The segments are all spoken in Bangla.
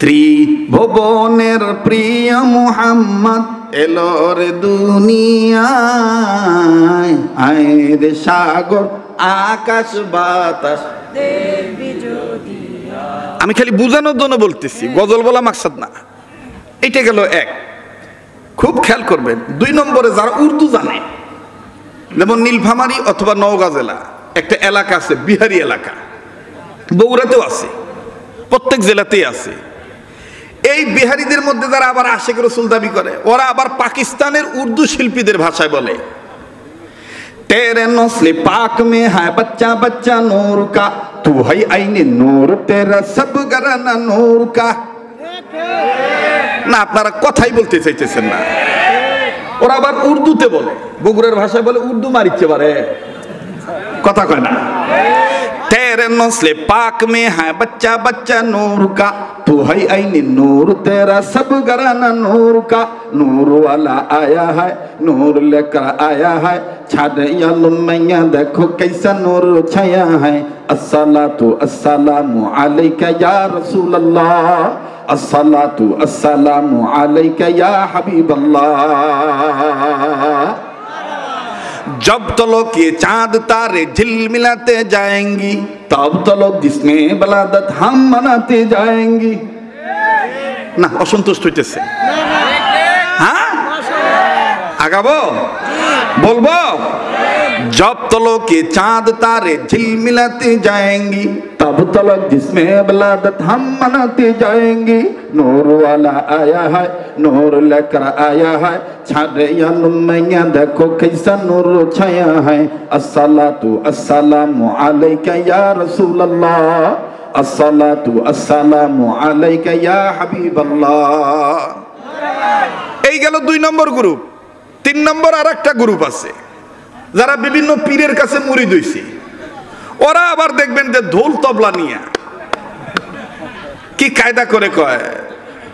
ত্রিভুবনের প্রিয় মুহাম্মদ এলো রে দুনিয়ায়, আয় রে সাগর আকাশ বাতাস দেখবি যদি। আমি খালি বুঝানোর জন্য বলতেছি, গজল বলা মাকসাদ না। এটা গেল এক। খুব খেয়াল করবেন, 2 নম্বরে যারা উর্দু জানে, যেমন নীলফামারী অথবা নওগাঁ জেলা একটা এলাকা আছে, বিহারি এলাকা, বগুড়াতেও আছে, প্রত্যেক জেলাতেই আছে। এই বিহারিদের মধ্যে যারা আবার আশিক রাসূল দাবি করে, ওরা আবার পাকিস্তানের উর্দু শিল্পীদের ভাষায় বলে, तेरे नस्ल पाक में है बच्चा बच्चा नूर का, तू है आईने नूर तेरा सब घराना नूर का। না আপনারা কথাই বলতে চাইতেছেন না। ওরা আবার উর্দুতে বলে, বগুড়ার ভাষায় বলে, উর্দু মারিচ্ছে পারে, কথা কয় না। तेरे नस्ल पाक में है बच्चा बच्चा नूर का, तू है आईने नूर तेरा सब घराना नूर का। नूर वाला आया है, नूर लेकर आया है, छाया मैया देखो कैसा नूर छाया है। अस्सलातु अस्सलामु अलैका या रसूल अल्लाह, अस्सलातु अस्सलामु अलैका या हबीब अल्लाह। जब तो लोग ये चांद तारे झिलमिलाते जाएंगी, तब तो लोग जिसमें बलादत हम मनाते जाएंगी। ना असंतुष्ट হইতেছে, হ্যাঁ আগাবো বলবো। जब तो लोग ये चांद तारे झिलमिलाते जाएंगी, तब तो लोग जिसमें बलादत हम मनाते जाएंगी। नूर वाला आया है, नूर लेकर आया है, छाया मैया देखो कैसा नूर छाया है। अस्सलातु अस्सलामु अलैका या रसूल अल्लाह, अस्सलातु अस्सलामु अलैका या हबीब अल्लाह। এই গেল 2 নম্বর গ্রুপ। 3 নম্বর আরেকটা গ্রুপ আছে, যারা বিভিন্ন পীরের কাছে মুরিদ হইছে। ওরা আবার দেখবেন যে ঢোল তবলা নিয়ে কি কায়দা করে কয়,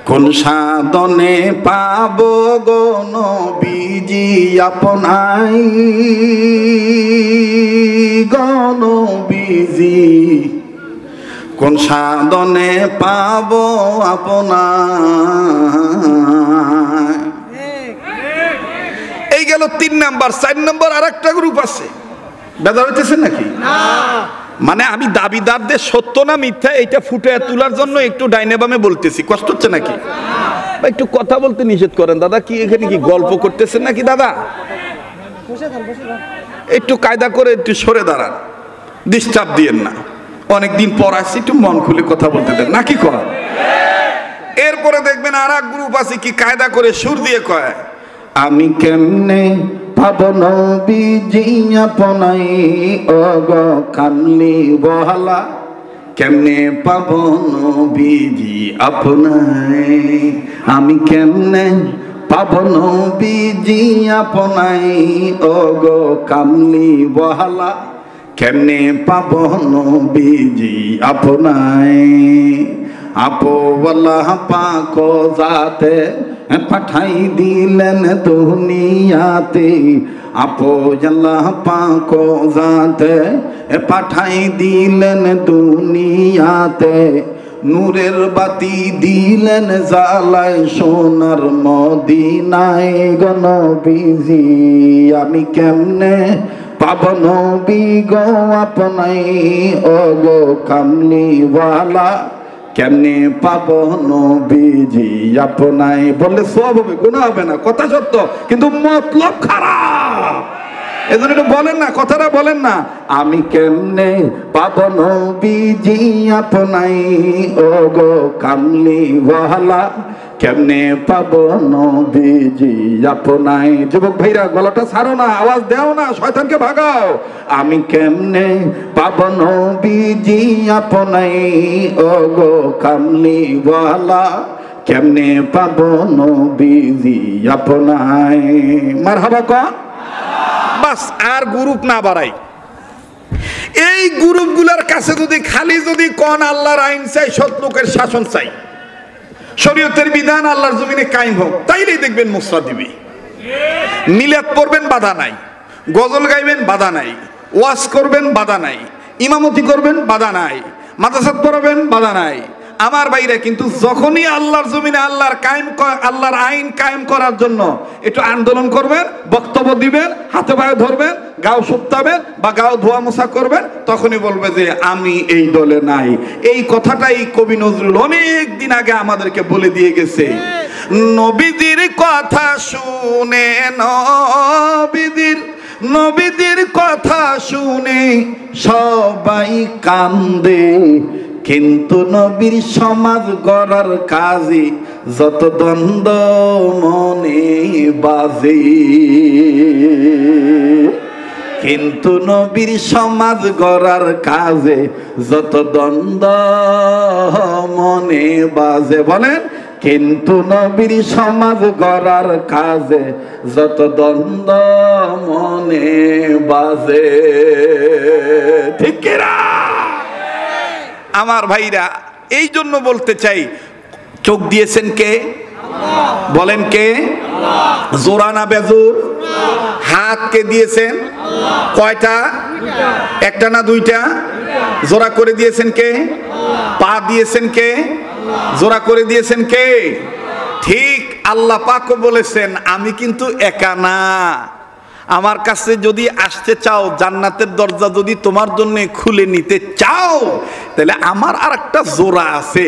কোন সাধনে পাবো গো নবীজি আপনাই, গো নবীজি কোন সাধনে পাবো আপনাই। এই গেল 3 নাম্বার। 4 নম্বর আরেকটা গ্রুপ আছে। বেজার হইতেছেন নাকি? না, মানে আমি দাবিদারদের সত্য না মিথ্যা এটা ফুটে তোলার জন্য একটু ডাইনে বামে বলতেছি। কষ্ট হচ্ছে নাকি? একটু কথা বলতে নিষেধ করেন দাদা। কি এখানে কি গল্প করতেছেন নাকি দাদা? একটু কায়দা করে একটু সরে দাঁড়ান, ডিস্টার্ব দিয়েন না। অনেকদিন পর আসছি, একটু মন খুলে কথা বলতে দেন নাকি করেন। এরপরে দেখবেন আর এক গ্রুপ আছে, কি কায়দা করে সুর দিয়ে কয়, আমি কেমনে পাবো নবীজি আপনাই, ওগো কামলি বহালা, কেমনে পাবো নবীজি আপনাই। আমি কেমনে পাবো নবীজি আপনাই, ওগো কামলি বহালা, কেমনে পাবো নবীজি আপনাই। আপো আল্লাহ পাক জাতে পাঠাই দিলেন দুনিয়াতে, আপো আল্লাহ পাক জাতে পাঠাই দিলেন দুনিয়াতে। নূরের বাতি দিলেন জ্বালায় সোনার মদিনায় গো নবীজি। আমি কেমনে পাবো নবী গো আপনাই, ওগো কামলিওয়ালা, কেমনে পাবো নবীজি আপনাই। বললে সব হবে, গুনাহ হবে না, কথা সত্য, কিন্তু মতলব খারাপ। এজন্য একটু বলেন না, কথাটা বলেন না। আমি কেমনে পাবো নবীজি আপনাই, ওগো কামলিওয়ালা, কেমনে পাবো নবীজি আপনাই। যুবক ভাইরা গলাটা ছাড়ো না, আওয়াজ দাও না, শয়তানকে ভাগাও। আমি কেমনে পাবো নবীজি আপনাই, ওগো কামলিওয়ালা, কেমনে পাবো নবীজি আপনাই। মারহাবা কন। বাস, আর গ্রুপ না বাড়াই। এই গ্রুপগুলোর কাছে যদি খালি যদি কোন আল্লাহর আইন চাই, সৎ লোকের শাসন চাই, শরীয়তের বিধান আল্লাহর জমিনে কায়েম হোক, তাইলেই দেখবেন মুসরা দিবি। মিলাদ পড়বেন বাধা নাই, গজল গাইবেন বাধা নাই, ওয়াজ করবেন বাধা নাই, ইমামতি করবেন বাধা নাই, মাদ্রাসা পড়াবেন বাধা নাই, আমার ভাইরা, কিন্তু যখনই আল্লাহর জমিনে আল্লাহর আইন কায়েম করার জন্য একটু আন্দোলন করবেন, বক্তব্য দিবেন, হাতে পায়ে ধরবেন, গাও শুকতাবেন বা গাও ধোয়া মোছা করবেন, তখনই বলবে যে আমি এই দলে নাই। এই কথাটাই কবি নজরুল অনেক দিন আগে আমাদেরকে বলে দিয়ে গেছে। নবীদের কথা শুনে, নবীদের কথা শুনে সবাই কান্দে, কিন্তু নবীর সমাজ গড়ার কাজে যত দ্বন্দ্ব মনে বাজে, কিন্তু নবীর সমাজ গড়ার কাজে যত দ্বন্দ্ব মনে বাজে। বলেন, কিন্তু নবীর সমাজ গড়ার কাজে যত দ্বন্দ্ব মনে বাজে। ঠিক কিনা আমার ভাইরা? এই জন্য বলতে চাই, চোখ দিয়েছেন কে? বলেন কে? জোড়া না বেজোর? হাত কে দিয়েছেন? কয়টা? একটা না দুইটা? জোড়া করে দিয়েছেন কে? পা দিয়েছেন কে? জোড়া করে দিয়েছেন কে? ঠিক আল্লাহ পাকও বলেছেন, আমি কিন্তু একা না। আমার কাছে যদি আসতে চাও, জান্নাতের দরজা যদি তোমার জন্য খুলে নিতে চাও, তাহলে আমার আর একটা জোড়া আছে।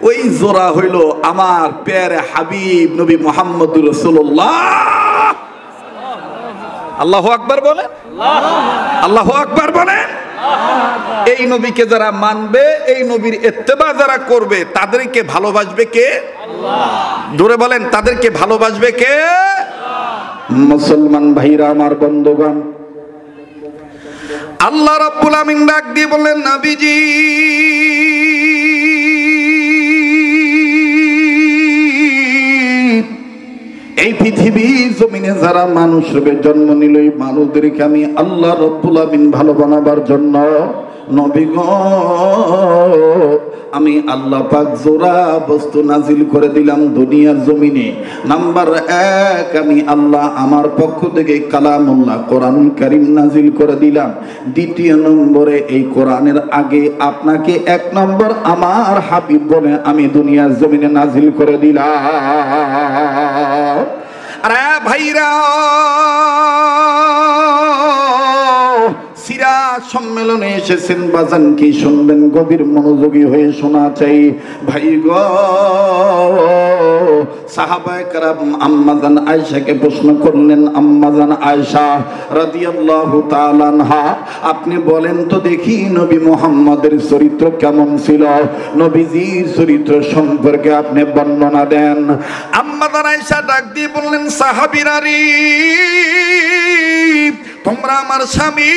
ওই জোড়া হইল আমার প্যারে হাবিব নবী মুহাম্মদুর রাসূলুল্লাহ। আল্লাহু আকবার বলেন, আল্লাহু আকবার বলেন। এই নবীকে যারা মানবে, এই নবীর ইত্তেবা যারা করবে, তাদেরকে ভালোবাসবে কে? আল্লাহ। জোরে বলেন, তাদেরকে ভালোবাসবে কে? মুসলমান ভাইরা আমার, বন্ধুগণ, আল্লাহ রাব্বুল আমিন ডাক দিয়ে বললেন, নবীজি এই পৃথিবীর জমিনে যারা মানুষ রূপে জন্ম নিল, এই মানুষদেরকে আমি আল্লাহ রাব্বুল আমিন ভালো বানাবার জন্য নবী গো আমি আল্লাহ পাক জোড়া বস্তু নাজিল করে দিলাম দুনিয়ার জমিনে। নাম্বার 1, আমি আল্লাহ আমার পক্ষ থেকে কালামুল্লাহ কোরআনুল কারীম নাজিল করে দিলাম। দ্বিতীয় নম্বরে, এই কোরআনের আগে আপনাকে 1 নম্বর আমার হাবিব বলে আমি দুনিয়ার জমিনে নাজিল করে দিলাম। আরে ভাইরা, সিরাত সম্মেলনে এসেছেন, বাজান কি শুনবেন? গভীর মনোযোগী হয়ে শোনা চাই ভাই গো। সাহাবায়ে কেরাম আম্মাজান আয়েশাকে প্রশ্ন করলেন, আম্মাজান আয়েশা রাদিয়াল্লাহু তাআলা আনহা, আপনি বলেন তো দেখি নবী মুহাম্মদের চরিত্র কেমন ছিল? নবীজির চরিত্র সম্পর্কে আপনি বর্ণনা দেন। আম্মাজান আয়েশা ডাক দিয়ে বললেন, সাহাবীরা রে, তোমরা আমার স্বামী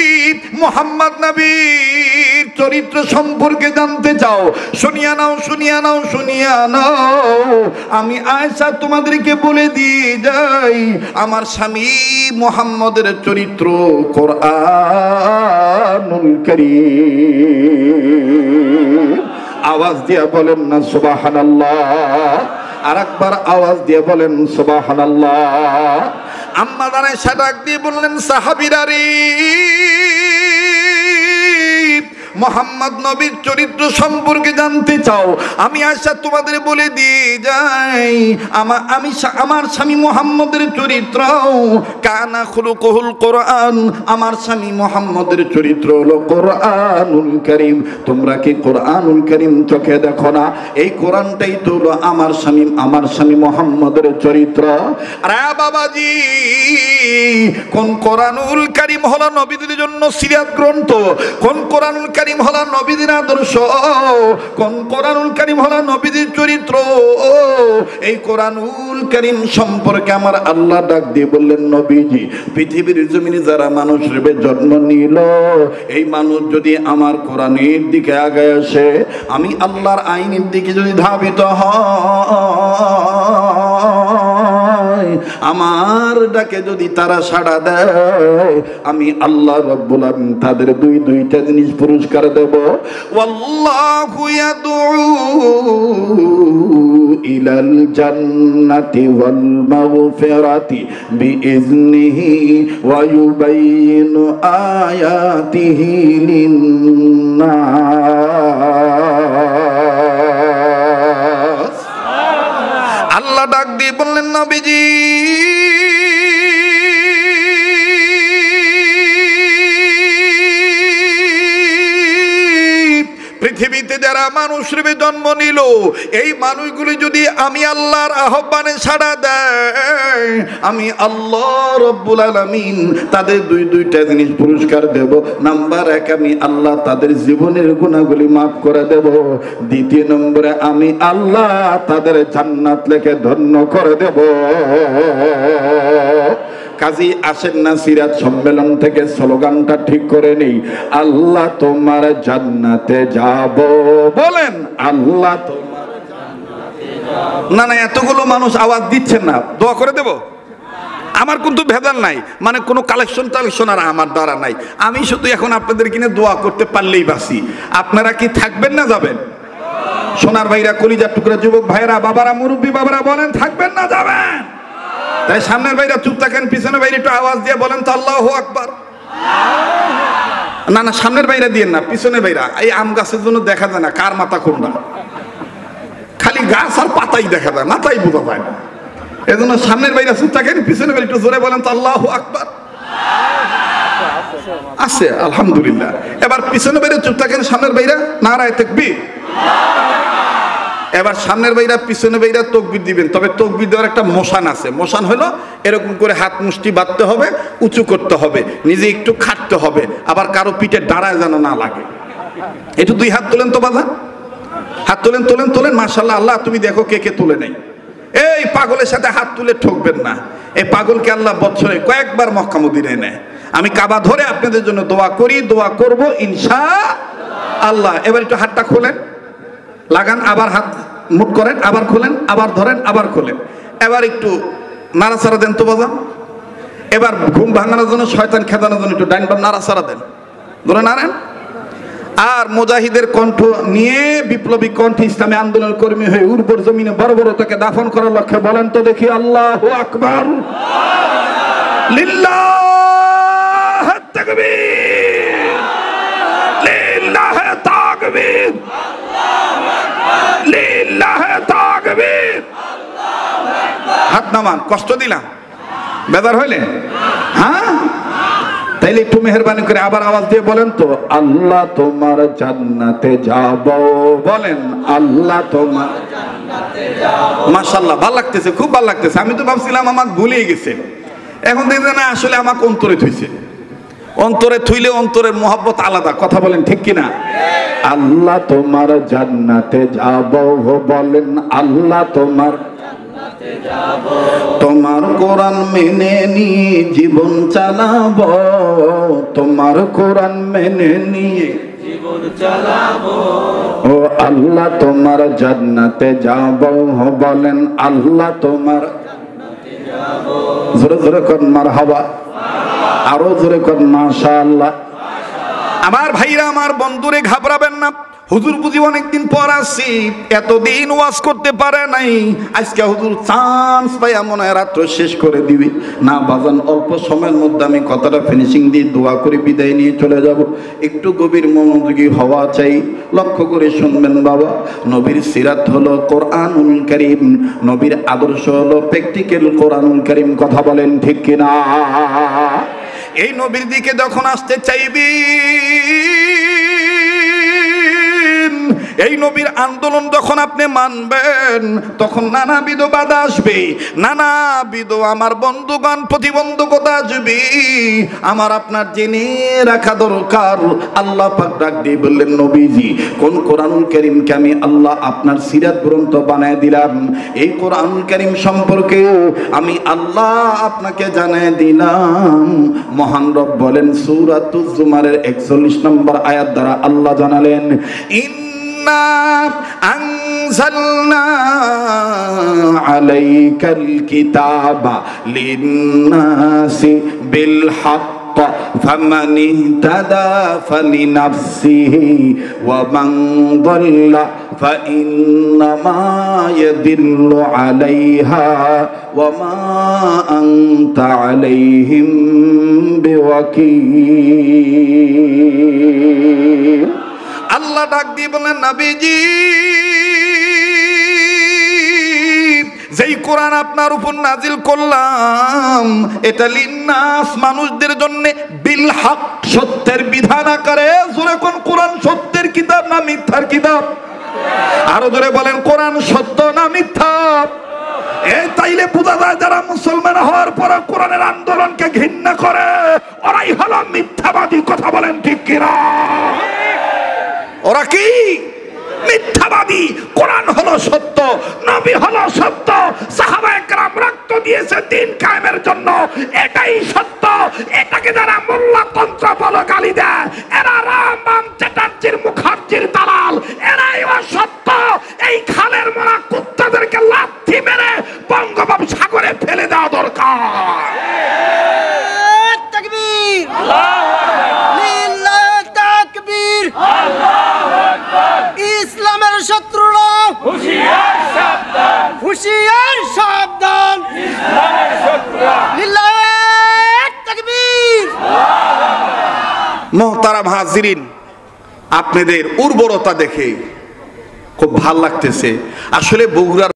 মুহাম্মদ নবীর চরিত্র সম্পর্কে জানতে চাও? শুনিয়া নাও, শুনিয়া নাও, শুনিয়া নাও। আমি আয়েশা তোমাদেরকে বলে দিয়ে যাই, আমার স্বামী মুহাম্মদের চরিত্র কোরআনুল কারীম। আওয়াজ দিয়ে বলেন না সুবহানাল্লাহ? আরেকবার আওয়াজ দিয়ে বলেন সুবহানাল্লাহ। আম্মা জানে সাদাক দিয়ে বললেন, সাহাবীরা রে, মুহাম্মদ নবীর চরিত্র সম্পর্কে জানতে চাও? আমি আয়েশা তোমাদের বলে দিয়ে যাই, আমার স্বামী মুহাম্মদের চরিত্র কানা খুলুকুল কোরআন। আমার স্বামী মুহাম্মদের চরিত্র হলো কোরআনুল কারীম। তোমরা কি কোরআনুল কারীম চোখে দেখো না? এই কোরআনটাই তো হলো আমার স্বামী মুহাম্মদের চরিত্র। আরে বাবাজি, কোন কোরআনুল কারীম হলো নবীদের জন্য সিরাত গ্রন্থ, কোন কোরআনুল কারীম হলো নবীদের আদর্শ, কোন কোরআনুল কারীম হলো নবীদের চরিত্র। এই কোরআনুল কারীম সম্পর্কে আমার আল্লাহ ডাক দিয়ে বললেন, নবীজি পৃথিবীর জমিনে যারা মানুষ রূপে জন্ম নিল, এই মানুষ যদি আমার কোরআনের দিকে আগায় আসে, আমি আল্লাহর আইনের দিকে যদি ধাবিত হয়, আমার ডাকে যদি তারা সাড়া দেয়, আমি আল্লাহ রাব্বুল আমিন তাদের দুইটা জিনিস পুরস্কার দেব। ওয়াল্লাহু ইয়াদউ ইলাল জান্নাতি ওয়াল মাগফিরাতি বিইজনিহি ওয়া ইউবাইয়িনু আয়াতিহি লিন-নাস। আল্লাহ ডাক দিয়ে বললেন, নবীজি পৃথিবীতে যারা মানুষের জন্ম নিল, এই মানুষগুলি যদি আমি আল্লাহর আহ্বানে সাড়া দেয়, আমি আল্লাহ রব্বুল আলামিন তাদের দুইটা জিনিস পুরস্কার দেব। নাম্বার 1, আমি আল্লাহ তাদের জীবনের গুনাহগুলি মাফ করে দেব। দ্বিতীয় নম্বরে আমি আল্লাহ তাদের জান্নাত লেখে ধন্য করে দেব। কাজী আসেন না সিরাত সম্মেলন থেকে স্লোগানটা ঠিক করে নেই, আল্লাহ তোমার জান্নাতে যাব। বলেন, আল্লাহ তোমার জান্নাতে যাব। না না, এতগুলো মানুষ আওয়াজ দিচ্ছেন না, দোয়া করে দেব। আমার কিন্তু ভেজাল নাই, মানে কোনো কালেকশন আর আমার দ্বারা নাই। আমি শুধু এখন আপনাদের কিনে দোয়া করতে পারলেই বাসি। আপনারা কি থাকবেন না যাবেন? সোনার ভাইরা, কলিজার টুকরা যুবক ভাইরা, বাবারা, মুরব্বী বাবারা, বলেন থাকবেন না যাবেন? তাই সামনের ভাইরা চুপ থাকেন, পিছনের ভাইরা একটু আওয়াজ দিয়ে বলেন তো আল্লাহু আকবার। না না, সামনের ভাইরা দিয়েন না, পিছনের ভাইরা। এই আম গাছের জন্য দেখা যায় না কার মাথা কোনটা, খালি গাছ আর পাতাই দেখা যায়, মাথাই বোঝা যায় না। এজন্য সামনের ভাইরা চুপ থাকেন, পিছনের ভাইরা একটু জোরে বলেন তো আল্লাহু আকবার। আছে আলহামদুলিল্লাহ। এবার পিছনের ভাইরা চুপ থাকেন, সামনের ভাইরা নারায়ে তাকবীর। এবার সামনের ভাইরা পিছনের ভাইরা তাকবীর দিবেন, তবে তাকবীর দেওয়ার একটা মোশান আছে। মোশান হলো এরকম করে হাত মুষ্টি বাঁধতে হবে, উঁচু করতে হবে, নিজে একটু খাটতে হবে, আবার কারো পিঠে দাঁড়ায় যেন না লাগে। একটু 2 হাত তোলেন তো বাবা, হাত তোলেন তোলেন তোলেন, মাশাআল্লাহ। আল্লাহ তুমি দেখো কে কে তুলে নেই। এই পাগলের সাথে হাত তুলে ঠকবেন না। এই পাগলকে আল্লাহ বছরে কয়েকবার মক্কা মদিনায় নেয়। আমি কাবা ধরে আপনাদের জন্য দোয়া করি, দোয়া করব ইনশাআল্লাহ। এবার একটু হাতটা খোলেন, লাগান, আবার হাত মুট করেন, আবার খোলেন, আবার ধরেন, আবার খোলেন। এবার একটু নাড়াচাড়া দেন তো বাবা। এবার ঘুম ভাঙানোর জন্য, শয়তান খেদানোর জন্য একটু ডাইন বাম নাড়াচাড়া দেন, ধরে নাড়েন। আর মুজাহিদের কণ্ঠ নিয়ে, বিপ্লবী কণ্ঠে ইসলামী আন্দোলন কর্মী হয়ে উর্বর জমিনে বর্বরতাকে দাফন করার লক্ষ্যে বলেন তো দেখি আল্লাহু আকবার, লিল্লাহি তাকবীর, লিল্লাহি তাকবীর, লিল্লাহি তাকবীর। হাত নামান, কষ্ট দিলাম, বেজার হইলেন? হ্যাঁ, তাইলে একটু মেহেরবানি করে আবার আওয়াজ দিয়ে বলেন তো আল্লাহ তোমার জান্নাতে যাব। বলেন, আল্লাহ তোমার জান্নাতে যাব। মাশাআল্লাহ, ভালো লাগতেছে, খুব ভালো লাগতেছে। আমি তো ভাবছিলাম আমাকে ভুলেই গেছে, এখন দেখছেন না আসলে আমাকে অন্তরে থইছে। অন্তরে থইলে অন্তরের মহব্বত আলাদা, কথা বলেন ঠিক কিনা? আল্লাহ তোমার জান্নাতে যাব। বলেন, আল্লাহ তোমার জান্নাতে যাব। তোমার কোরআন মেনে নিয়ে জীবন চালাবো, তোমার কোরআন মেনে নিয়ে জীবন চালাবো। ও আল্লাহ তোমার জান্নাতে যাব। বলেন, আল্লাহ তোমার জান্নাতে যাব। জোরে জোরে কর মারহাবা, আরো জোরে কর মাশাআল্লাহ। আমার ভাইরা, আমার বন্ধুরে, ঘাবড়াবেন না। হুজুর বুঝি অনেকদিন পর আসছি, এতদিন ওয়াজ করতে পারে নাই, আজকে হুজুর চান্স পাইয়া মনে হয় রাত্র শেষ করে দিবি না। বাজান, অল্প সময়ের মধ্যে আমি কথাটা ফিনিশিং দিয়ে দোয়া করে বিদায় নিয়ে চলে যাব। একটু গভীর মনোযোগী হওয়া চাই, লক্ষ্য করে শুনবেন বাবা। নবীর সিরাত হলো কোরআনুল কারীম, নবীর আদর্শ হলো প্র্যাকটিক্যাল কোরআনুল কারীম। কথা বলেন ঠিক কিনা? এই নবীর দিকে যখন আসতে চাইবি, এই নবীর আন্দোলন যখন আপনি মানবেন, তখন নানাবিধ বাধা আসবে, নানাবিধ আমার বন্ধুগণ প্রতিবন্ধকতা আসবে। আমার আপনার জেনে রাখা দরকার, আল্লাহ পাক ডাক দিয়ে বললেন, নবীজি কোন কোরআনুল কারীমকে আমি আল্লাহ আপনার সিরাত গ্রন্থ বানায় দিলাম, এই কোরআনুল কারীম সম্পর্কে আমি আল্লাহ আপনাকে জানায় দিলাম। মহান রব বলেন সূরাতুজ জুমারের 41 নম্বর আয়াত দ্বারা আল্লাহ জানালেন, ইন্না আনজালনা আলাইকাল কিতাবা লিন্নাসি বিল হক فمن اهتدى فلنفسه ومن ضل فإنما يضل عليها وما أنت عليهم بوكيل। আল্লাহ ডাক দিয়ে বলেন, নবীজি যেই কোরআন আপনার উপর নাজিল করলাম এটা লিন্নাস, মানুষদের জন্য, বিল হক, সত্যের বিধান আকারে। জোরে কোন কোরআন সত্যের কিতাব না মিথ্যার কিতাব? আরো জোরে বলেন, কোরআন সত্য না মিথ্যা? এই তাইলে বোঝা যায় যারা মুসলমান হওয়ার পর কোরআনের আন্দোলনকে ঘৃণা করে ওরাই হলো মিথ্যাবাদী। কথা বলেন ঠিক কিনা? ওরা কি মিথ্যাবাদী? কোরআন হলো সত্য, নবী হলো সত্য, সাহাবায়ে কেরাম রক্ত দিয়েছে দিন কায়েমের জন্য, এটাই সত্য। এটাকে যারা মোল্লা তন্ত্র বলে গালি দেয় এরা রাম চ্যাটার্জির মুখার্জির দালাল, এরাই অসত্য। এই খালের মোড়া কুত্তাদেরকে লাথি মেরে বঙ্গোপসাগরে ফেলে দেওয়া দরকার। তাকবীর, লিল্লাহ তাকবীর, আল্লাহু আকবার। ইসলামের শত্রুরা হুঁশিয়ার সাবধান, হুঁশিয়ার সাবধান, ইসলামের শত্রুরা। লিল্লাহ তাকবীর। মুহতারাম হাজিরিন, আপনাদের উর্বরতা দেখে খুব ভাল লাগতেছে। আসলে বগুড়ার